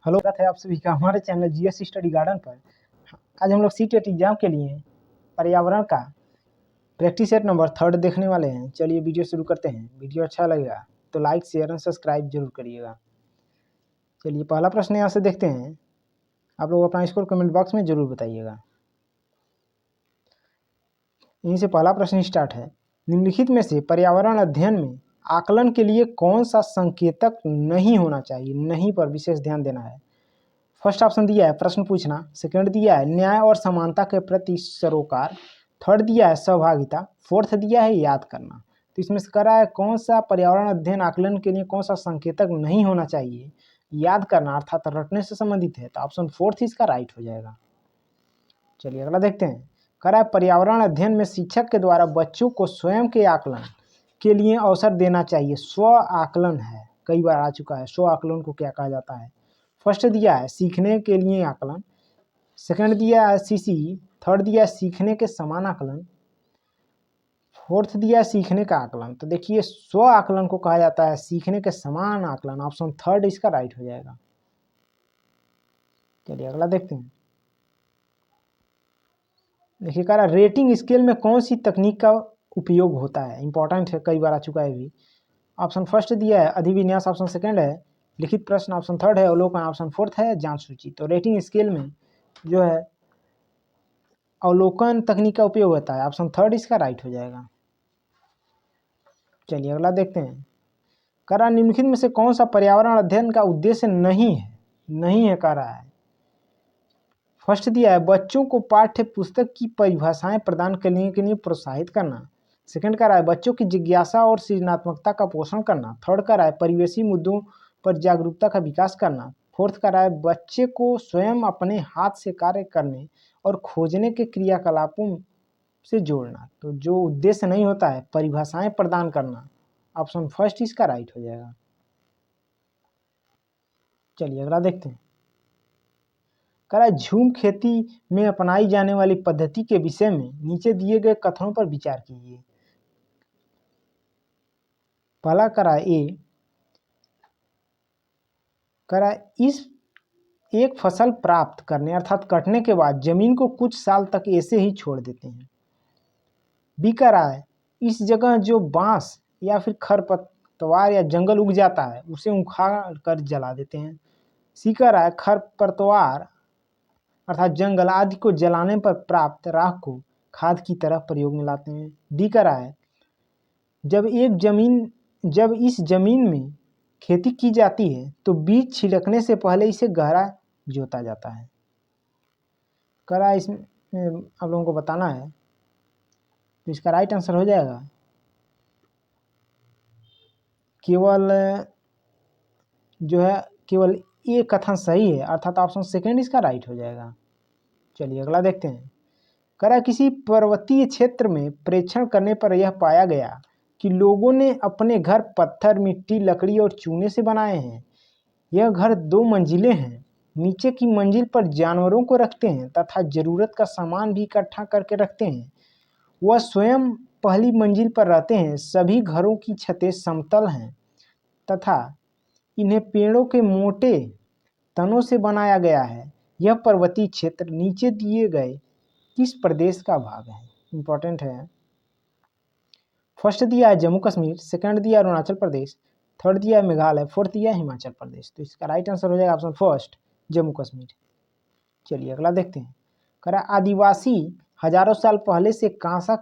Hello, स्वागत है आप सभी का हमारे चैनल जीएस स्टडी गार्डन पर। आज हम लोग सीटेट एग्जाम के लिए पर्यावरण का प्रैक्टिस सेट नंबर 3 देखने वाले हैं। चलिए वीडियो शुरू करते हैं। वीडियो अच्छा लगेगा तो लाइक शेयर और सब्सक्राइब जरूर करिएगा। चलिए पहला प्रश्न यहाँ से देखते हैं। आप लोग अपना स्कोर कमेंट बॉक्स में जरूर बताइएगा। यहीं से पहला प्रश्न स्टार्ट है। निम्नलिखित में से पर्यावरण अध्ययन में आकलन के लिए कौन सा संकेतक नहीं होना चाहिए? नहीं पर विशेष ध्यान देना है। फर्स्ट ऑप्शन दिया है प्रश्न पूछना, सेकंड दिया है न्याय और समानता के प्रति सरोकार, थर्ड दिया है सहभागिता, फोर्थ दिया है याद करना। तो इसमें से करा है कौन सा पर्यावरण अध्ययन आकलन के लिए कौन सा संकेतक नहीं होना चाहिए? याद करना अर्थात रटने से संबंधित है, तो ऑप्शन फोर्थ इसका राइट हो जाएगा। चलिए अगला देखते हैं। करा है पर्यावरण अध्ययन में शिक्षक के द्वारा बच्चों को स्वयं के आकलन के लिए अवसर देना चाहिए। स्व आकलन है, कई बार आ चुका है। स्व आकलन को क्या कहा जाता है? फर्स्ट दिया है सीखने के लिए आकलन, सेकंड दिया है सीसी, थर्ड दिया है सीखने के समान आकलन, फोर्थ दिया है सीखने का आकलन। तो देखिए स्व आकलन को कहा जाता है सीखने के समान आकलन। ऑप्शन थर्ड इसका राइट हो जाएगा। चलिए अगला देखते हैं। देखिए कह रहा रेटिंग स्केल में कौन सी तकनीक का उपयोग होता है? इंपॉर्टेंट है, कई बार आ चुका है भी। ऑप्शन फर्स्ट दिया है अधिविन्यास, ऑप्शन सेकंड है लिखित प्रश्न, ऑप्शन थर्ड है अवलोकन, ऑप्शन फोर्थ है जांच सूची। तो रेटिंग स्केल में जो है अवलोकन तकनीक का उपयोग होता है। ऑप्शन थर्ड इसका राइट हो जाएगा। चलिए अगला देखते हैं। कह रहा निम्नलिखित में से कौन सा पर्यावरण अध्ययन का उद्देश्य नहीं है? नहीं है कह रहा है। फर्स्ट दिया है बच्चों को पाठ्य पुस्तक की परिभाषाएं प्रदान करने के लिए प्रोत्साहित करना, सेकंड कह रहा है बच्चों की जिज्ञासा और सृजनात्मकता का पोषण करना, थर्ड कह रहा है परिवेशी मुद्दों पर जागरूकता का विकास करना, फोर्थ कह रहा है बच्चे को स्वयं अपने हाथ से कार्य करने और खोजने के क्रियाकलापों से जोड़ना। तो जो उद्देश्य नहीं होता है परिभाषाएं प्रदान करना, ऑप्शन फर्स्ट इसका राइट हो जाएगा। चलिए अगला देखते हैं। कह रहा है झूम खेती में अपनाई जाने वाली पद्धति के विषय में नीचे दिए गए कथनों पर विचार कीजिए। पहला कह रहा है ए, कह रहा है इस एक फसल प्राप्त करने अर्थात कटने के बाद जमीन को कुछ साल तक ऐसे ही छोड़ देते हैं। बी कह रहा है इस जगह जो बांस या फिर खरपतवार या जंगल उग जाता है उसे उखाड़ कर जला देते हैं। सी कह रहा है खरपतवार अर्थात जंगल आदि को जलाने पर प्राप्त राख को खाद की तरह प्रयोग में लाते हैं। डी कह रहा है जब इस जमीन में खेती की जाती है तो बीज छिड़कने से पहले इसे गहरा जोता जाता है। कह रहा है इसमें आप लोगों को बताना है, तो इसका राइट आंसर हो जाएगा केवल ये कथन सही है, अर्थात ऑप्शन सेकंड इसका राइट हो जाएगा। चलिए अगला देखते हैं। कह रहा है किसी पर्वतीय क्षेत्र में प्रेक्षण करने पर यह पाया गया कि लोगों ने अपने घर पत्थर, मिट्टी, लकड़ी और चूने से बनाए हैं। यह घर 2 मंजिलें हैं। नीचे की मंजिल पर जानवरों को रखते हैं तथा जरूरत का सामान भी इकट्ठा करके रखते हैं। वह स्वयं पहली मंजिल पर रहते हैं। सभी घरों की छतें समतल हैं तथा इन्हें पेड़ों के मोटे तनों से बनाया गया है। यह पर्वतीय क्षेत्र नीचे दिए गए किस प्रदेश का भाग है? इंपॉर्टेंट है। फर्स्ट दिया है जम्मू कश्मीर, सेकंड दिया अरुणाचल प्रदेश, थर्ड दिया मेघालय, फोर्थ दिया हिमाचल प्रदेश। तो इसका राइट आंसर हो जाएगा ऑप्शन फर्स्ट जम्मू कश्मीर। चलिए अगला देखते हैं। कह रहा आदिवासी हजारों साल पहले से कांसा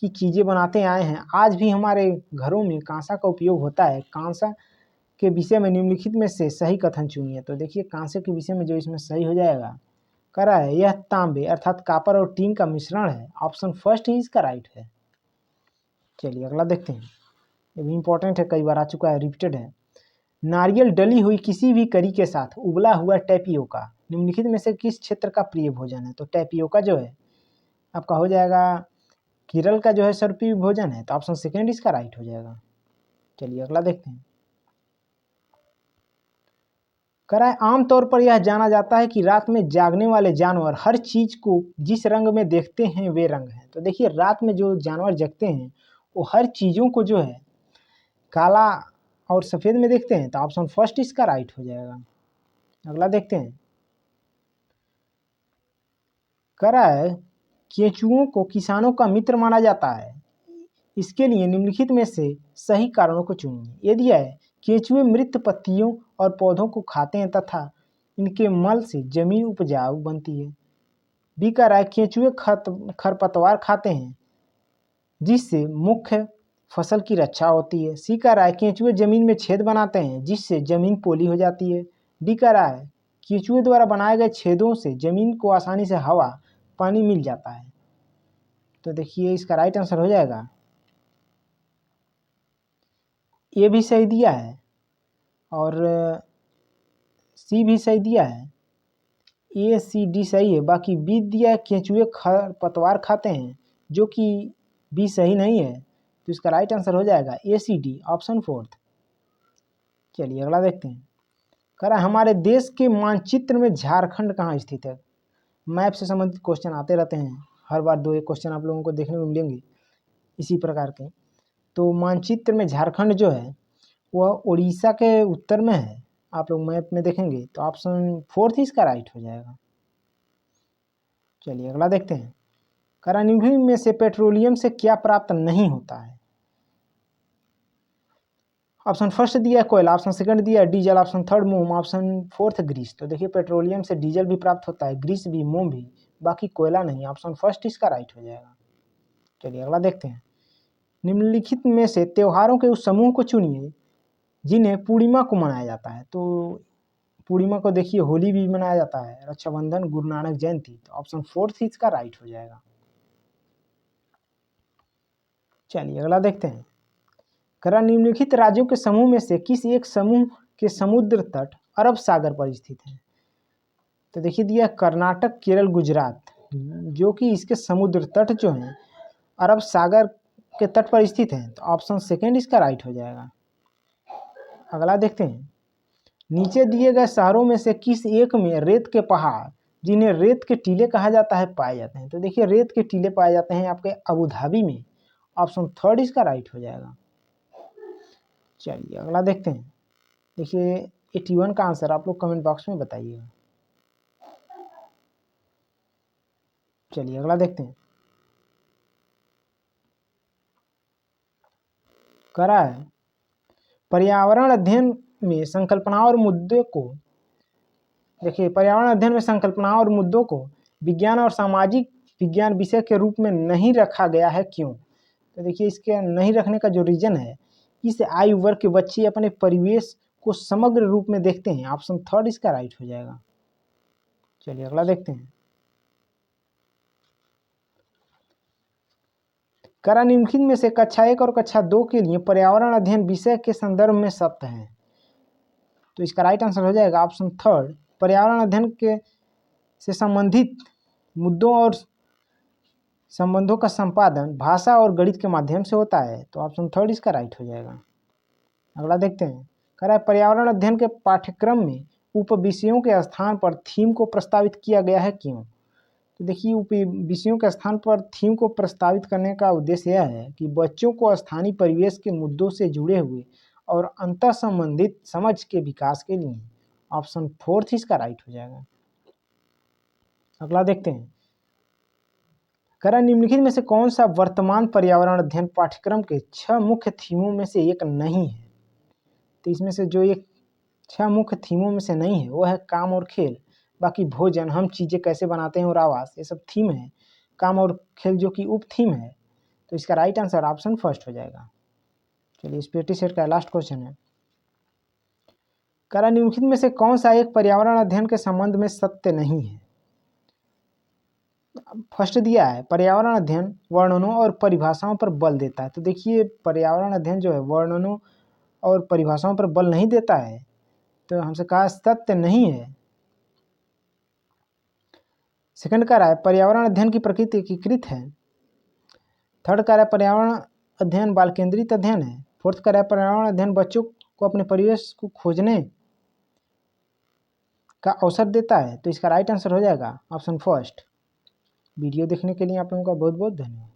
की चीज़ें बनाते आए हैं। आज भी हमारे घरों में कांसा का उपयोग होता है। कांसा के विषय में निम्नलिखित में से सही कथन चुनिए। तो देखिए कांसे के विषय में जो इसमें सही हो जाएगा, कह रहा है यह तांबे अर्थात कॉपर और टीन का मिश्रण है। ऑप्शन फर्स्ट ही इसका राइट है। चलिए अगला देखते हैं। ये भी इंपॉर्टेंट है, कई बार आ चुका है, रिपीटेड है। नारियल डली हुई किसी भी करी के साथ उबला हुआ टैपियोका निम्नलिखित में से किस क्षेत्र का प्रिय भोजन है? तो टैपियोका जो है आपका हो जाएगा केरल का जो है सर्वप्रिय भोजन है। तो ऑप्शन सेकेंड इसका राइट हो जाएगा। चलिए अगला देखते हैं। कह रहा है आमतौर पर यह जाना जाता है कि रात में जागने वाले जानवर हर चीज को जिस रंग में देखते हैं वे रंग हैं। तो देखिए रात में जो जानवर जगते हैं वो हर चीजों को जो है काला और सफेद में देखते हैं। तो ऑप्शन फर्स्ट इसका राइट हो जाएगा। अगला देखते हैं। कह रहा है केंचुओं को किसानों का मित्र माना जाता है, इसके लिए निम्नलिखित में से सही कारणों को चुनिए। ये दिया है केंचुए मृत पत्तियों और पौधों को खाते हैं तथा इनके मल से जमीन उपजाऊ बनती है। बी कह रहा है केंचुए खरपतवार खाते हैं जिससे मुख्य फसल की रक्षा होती है। सी कह रहा है केंचुए जमीन में छेद बनाते हैं जिससे जमीन पोली हो जाती है। डी कह रहा है केंचुए द्वारा बनाए गए छेदों से जमीन को आसानी से हवा पानी मिल जाता है। तो देखिए इसका राइट आंसर हो जाएगा ए भी सही दिया है और सी भी सही दिया है। ए सी डी सही है, बाकी बी दिया है केंचुए खरपतवार खाते हैं, जो कि बी सही नहीं है। तो इसका राइट आंसर हो जाएगा ए सी डी ऑप्शन 4। चलिए अगला देखते हैं। कह रहा है हमारे देश के मानचित्र में झारखंड कहाँ स्थित है। मैप से संबंधित क्वेश्चन आते रहते हैं, हर बार 2 एक क्वेश्चन आप लोगों को देखने को मिलेंगे इसी प्रकार के। तो मानचित्र में झारखंड जो है वह उड़ीसा के उत्तर में है। आप लोग मैप में देखेंगे तो ऑप्शन 4 इसका राइट हो जाएगा। चलिए अगला देखते हैं। कह रहा निम्नलिखित में से पेट्रोलियम से क्या प्राप्त नहीं होता है। ऑप्शन फर्स्ट दिया है कोयला, ऑप्शन सेकंड दिया है डीजल, ऑप्शन थर्ड मोम, ऑप्शन फोर्थ ग्रीस। तो देखिए पेट्रोलियम से डीजल भी प्राप्त होता है, ग्रीस भी, मोम भी, बाकी कोयला नहीं। ऑप्शन फर्स्ट इसका राइट हो जाएगा। चलिए अगला देखते हैं। निम्नलिखित में से त्योहारों के उस समूह को चुनिए जिन्हें पूर्णिमा को मनाया जाता है। तो पूर्णिमा को देखिए होली भी मनाया जाता है, रक्षाबंधन, गुरु नानक जयंती। तो ऑप्शन 4 इसका राइट हो जाएगा। चलिए अगला देखते हैं। करा निम्नलिखित राज्यों के समूह में से किस एक समूह के समुद्र तट अरब सागर पर स्थित है। तो देखिए दिया कर्नाटक, केरल, गुजरात, जो कि इसके समुद्र तट जो हैं अरब सागर के तट पर स्थित हैं। तो ऑप्शन सेकंड इसका राइट हो जाएगा। अगला देखते हैं। नीचे दिए गए शहरों में से किस एक में रेत के पहाड़, जिन्हें रेत के टीले कहा जाता है, पाए जाते हैं। तो देखिए रेत के टीले पाए जाते हैं आपके अबू धाबी में। ऑप्शन थर्ड इसका राइट हो जाएगा। चलिए अगला देखते हैं। देखिए 81 का आंसर आप लोग कमेंट बॉक्स में बताइएगा। चलिए अगला देखते हैं। करा है पर्यावरण अध्ययन में संकल्पनाओं और मुद्दों को, देखिए पर्यावरण अध्ययन में संकल्पनाओं और मुद्दों को विज्ञान और सामाजिक विज्ञान विषय के रूप में नहीं रखा गया है, क्यों। तो देखिए इसके नहीं रखने का जो रीजन है, इस आयु वर्ग के बच्चे अपने परिवेश को समग्र रूप में देखते हैं। ऑप्शन थर्ड इसका राइट हो जाएगा। चलिए अगला देखते हैं। करा निम्नलिखित में से कक्षा 1 और कक्षा 2 के लिए पर्यावरण अध्ययन विषय के संदर्भ में सत्य है। तो इसका राइट आंसर हो जाएगा ऑप्शन थर्ड। पर्यावरण अध्ययन के से संबंधित मुद्दों और संबंधों का संपादन भाषा और गणित के माध्यम से होता है। तो ऑप्शन थर्ड इसका राइट हो जाएगा। अगला देखते हैं। कह रहा है पर्यावरण अध्ययन के पाठ्यक्रम में उप विषयों के स्थान पर थीम को प्रस्तावित किया गया है, क्यों। तो देखिए उप विषयों के स्थान पर थीम को प्रस्तावित करने का उद्देश्य यह है कि बच्चों को स्थानीय परिवेश के मुद्दों से जुड़े हुए और अंतर संबंधित समझ के विकास के लिए। ऑप्शन फोर्थ इसका राइट हो जाएगा। अगला देखते हैं। करा निम्नलिखित में से कौन सा वर्तमान पर्यावरण अध्ययन पाठ्यक्रम के 6 मुख्य थीमों में से एक नहीं है। तो इसमें से जो एक 6 मुख्य थीमों में से नहीं है वो है काम और खेल, बाकी भोजन, हम चीज़ें कैसे बनाते हैं और आवास, ये सब थीम है। काम और खेल जो कि उप थीम है। तो इसका राइट आंसर ऑप्शन फर्स्ट हो जाएगा। चलिए इस पेटी सेट का लास्ट क्वेश्चन है। करा निम्नलिखित में से कौन सा एक पर्यावरण अध्ययन के संबंध में सत्य नहीं है। फर्स्ट दिया है पर्यावरण अध्ययन वर्णनों और परिभाषाओं पर बल देता है। तो देखिए पर्यावरण अध्ययन जो है वर्णनों और परिभाषाओं पर बल नहीं देता है, तो हमसे कहा सत्य नहीं है। सेकंड कह रहा है पर्यावरण अध्ययन की प्रकृति एकीकृत है। थर्ड कह रहा है पर्यावरण अध्ययन बाल केंद्रित अध्ययन है। फोर्थ कह रहा है पर्यावरण अध्ययन बच्चों को अपने परिवेश को खोजने का अवसर देता है। तो इसका राइट आंसर हो जाएगा ऑप्शन फर्स्ट। वीडियो देखने के लिए आप लोगों का बहुत बहुत धन्यवाद।